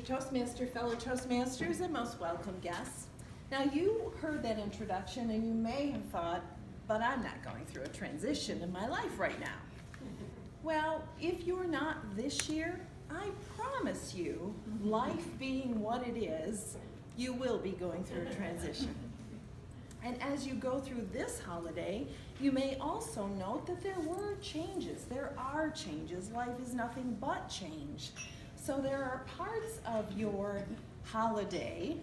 Toastmaster, fellow Toastmasters, and most welcome guests. Now you heard that introduction and you may have thought, but I'm not going through a transition in my life right now. Well, if you're not this year, I promise you, life being what it is, you will be going through a transition. And as you go through this holiday, you may also note that there were changes. There are changes. Life is nothing but change. So there are parts of your holiday,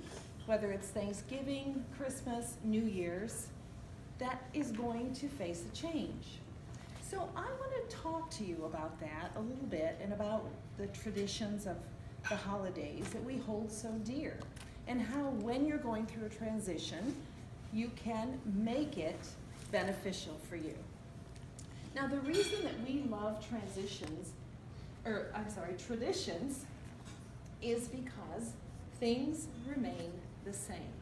whether it's Thanksgiving, Christmas, New Year's, that is going to face a change. So I want to talk to you about that a little bit and about the traditions of the holidays that we hold so dear, and how when you're going through a transition, you can make it beneficial for you. Now the reason that we love traditions is because things remain the same.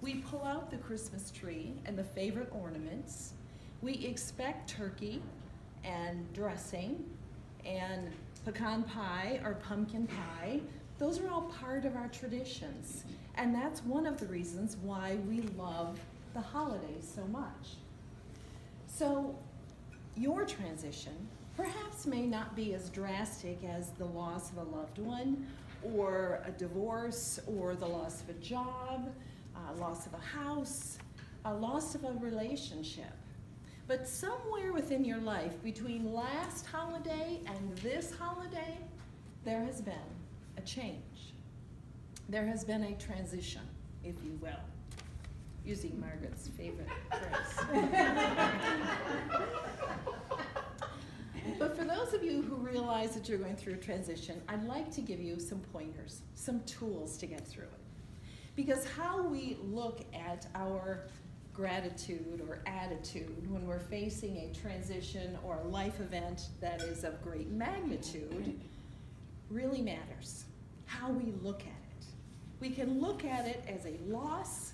We pull out the Christmas tree and the favorite ornaments. We expect turkey and dressing and pecan pie or pumpkin pie. Those are all part of our traditions. And that's one of the reasons why we love the holidays so much. So your transition perhaps may not be as drastic as the loss of a loved one, or a divorce, or the loss of a job, loss of a house, a loss of a relationship. But somewhere within your life, between last holiday and this holiday, there has been a change. There has been a transition, if you will, using Margaret's favorite phrase. But for those of you who realize that you're going through a transition, I'd like to give you some pointers, some tools to get through it. Because how we look at our gratitude or attitude when we're facing a transition or a life event that is of great magnitude really matters. How we look at it. We can look at it as a loss,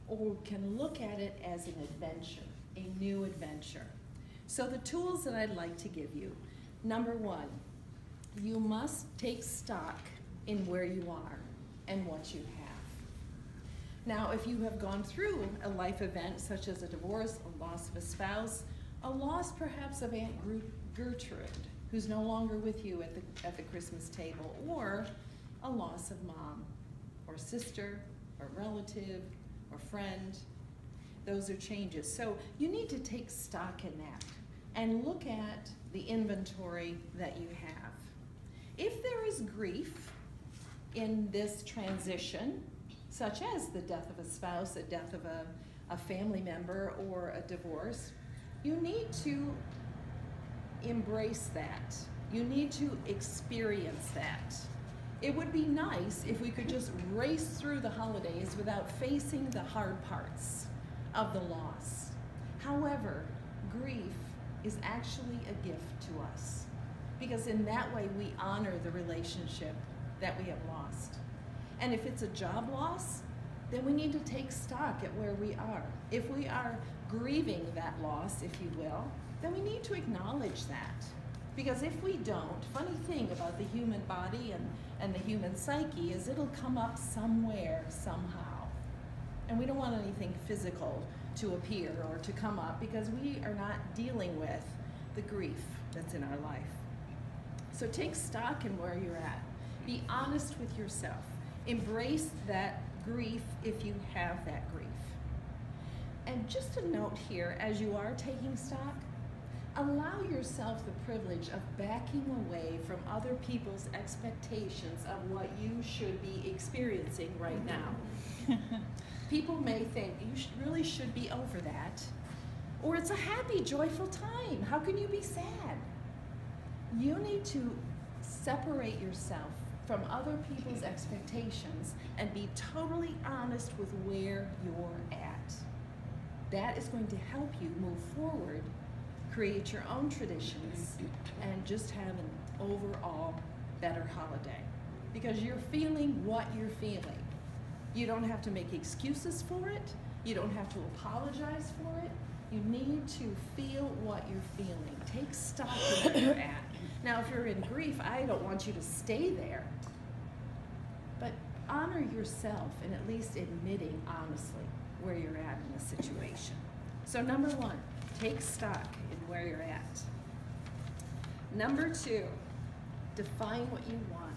or we can look at it as an adventure, a new adventure. So the tools that I'd like to give you, number one, you must take stock in where you are and what you have. Now, if you have gone through a life event such as a divorce, a loss of a spouse, a loss perhaps of Aunt Gertrude, who's no longer with you at the Christmas table, or a loss of mom, or sister, or relative, or friend, those are changes. So you need to take stock in that and look at the inventory that you have. If there is grief in this transition, such as the death of a spouse, the death of a family member, or a divorce, you need to embrace that. You need to experience that. It would be nice if we could just race through the holidays without facing the hard parts of the loss. However, grief is actually a gift to us, because in that way we honor the relationship that we have lost. And if it's a job loss, then we need to take stock at where we are. If we are grieving that loss, if you will, then we need to acknowledge that. Because if we don't, funny thing about the human body and the human psyche is it'll come up somewhere, somehow. And we don't want anything physical to appear or to come up, because we are not dealing with the grief that's in our life. So take stock in where you're at. Be honest with yourself. Embrace that grief if you have that grief. And just a note here, as you are taking stock, allow yourself the privilege of backing away from other people's expectations of what you should be experiencing right now. People may think you really should be over that, or it's a happy, joyful time. How can you be sad? You need to separate yourself from other people's expectations and be totally honest with where you're at. That is going to help you move forward, create your own traditions, and just have an overall better holiday. Because you're feeling what you're feeling. You don't have to make excuses for it. You don't have to apologize for it. You need to feel what you're feeling. Take stock of where you're at. Now, if you're in grief, I don't want you to stay there. honor yourself in at least admitting honestly where you're at in a situation. So number one, take stock in where you're at. Number two, define what you want.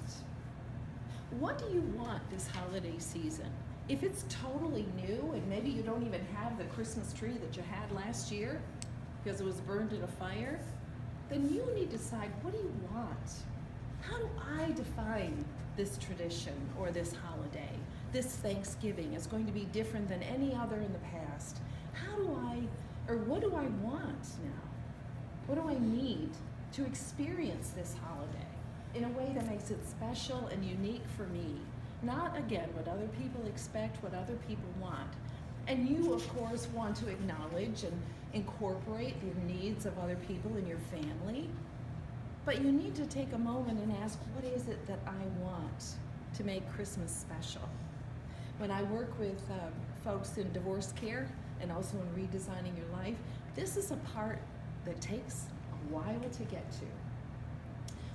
What do you want this holiday season? If it's totally new and maybe you don't even have the Christmas tree that you had last year because it was burned in a fire, then you need to decide, what do you want? How do I define this tradition or this holiday? This Thanksgiving is going to be different than any other in the past. What do I want now? What do I need to experience this holiday in a way that makes it special and unique for me? Not, again, what other people expect, what other people want. And you, of course, want to acknowledge and incorporate the needs of other people in your family. But you need to take a moment and ask, what is it that I want to make Christmas special? When I work with folks in divorce care and also in redesigning your life, this is a part that takes a while to get to.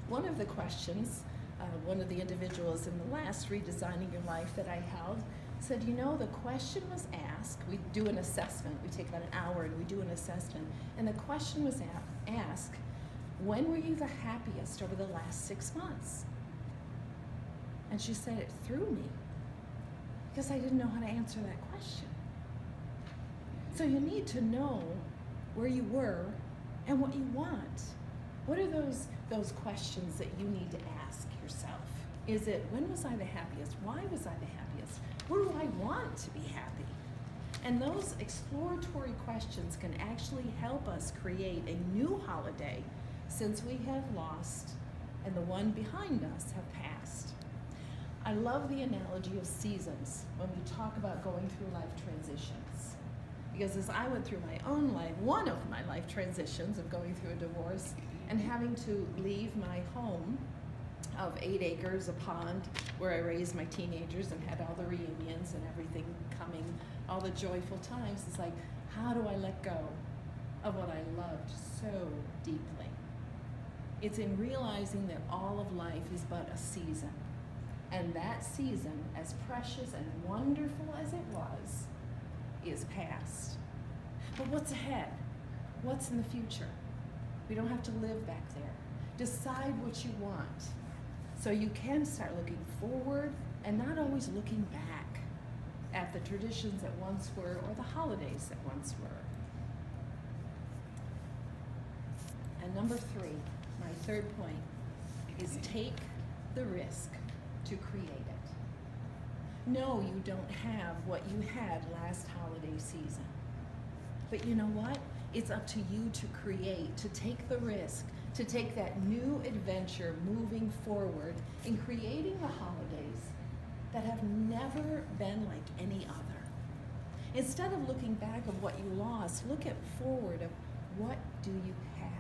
One of the questions, one of the individuals in the last Redesigning Your Life that I held said, you know, the question was asked, we do an assessment, we take about an hour and we do an assessment, and the question was asked, when were you the happiest over the last 6 months? And she said, it threw me, because I didn't know how to answer that question. So you need to know where you were and what you want. What are those questions that you need to ask yourself? Is it, when was I the happiest? Why was I the happiest? Where do I want to be happy? And those exploratory questions can actually help us create a new holiday since we have lost and the one behind us have passed. I love the analogy of seasons when we talk about going through life transitions. Because as I went through my own life, one of my life transitions of going through a divorce and having to leave my home of 8 acres, a pond where I raised my teenagers and had all the reunions and everything coming, all the joyful times, it's like, how do I let go of what I loved so deeply? It's in realizing that all of life is but a season. And that season, as precious and wonderful as it was, is past. But what's ahead? What's in the future? We don't have to live back there. Decide what you want so you can start looking forward and not always looking back at the traditions that once were or the holidays that once were. And number 3, my third point, is take the risk to create it. No, you don't have what you had last holiday season. But you know what? It's up to you to create, to take the risk, to take that new adventure moving forward in creating the holidays that have never been like any other. Instead of looking back of what you lost, look at forward of what do you have?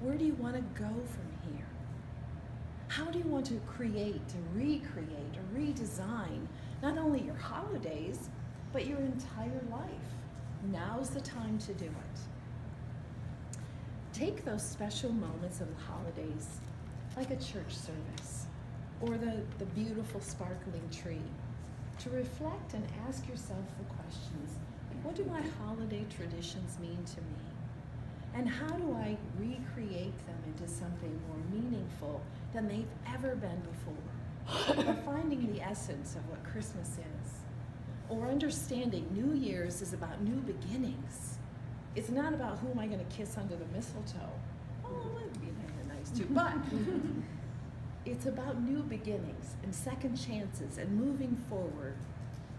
Where do you want to go from here? How do you want to create, to recreate, or redesign not only your holidays, but your entire life? Now's the time to do it. Take those special moments of the holidays, like a church service, or the beautiful sparkling tree, to reflect and ask yourself the questions, like, what do my holiday traditions mean to me? And how do I recreate them into something more meaningful than they've ever been before? Or finding the essence of what Christmas is. Or understanding New Year's is about new beginnings. It's not about who am I going to kiss under the mistletoe. Oh, that'd be nice too. But it's about new beginnings and second chances and moving forward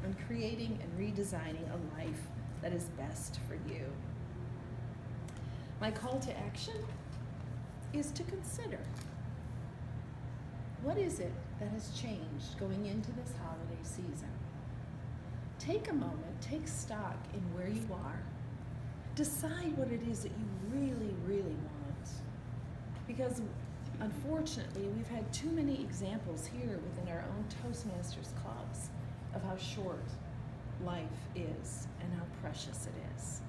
and creating and redesigning a life that is best for you. My call to action is to consider, what is it that has changed going into this holiday season? Take a moment, take stock in where you are. Decide what it is that you really, really want. Because unfortunately, we've had too many examples here within our own Toastmasters clubs of how short life is and how precious it is.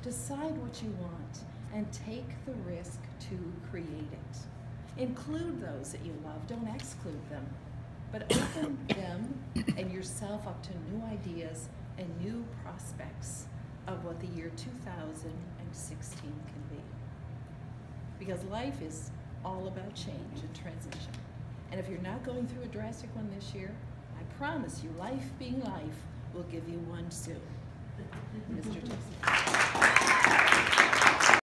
Decide what you want and take the risk to create it. Include those that you love, don't exclude them. but open them and yourself up to new ideas and new prospects of what the year 2016 can be. Because life is all about change and transition. And if you're not going through a drastic one this year, I promise you, life being life will give you one soon. Mr. Jason.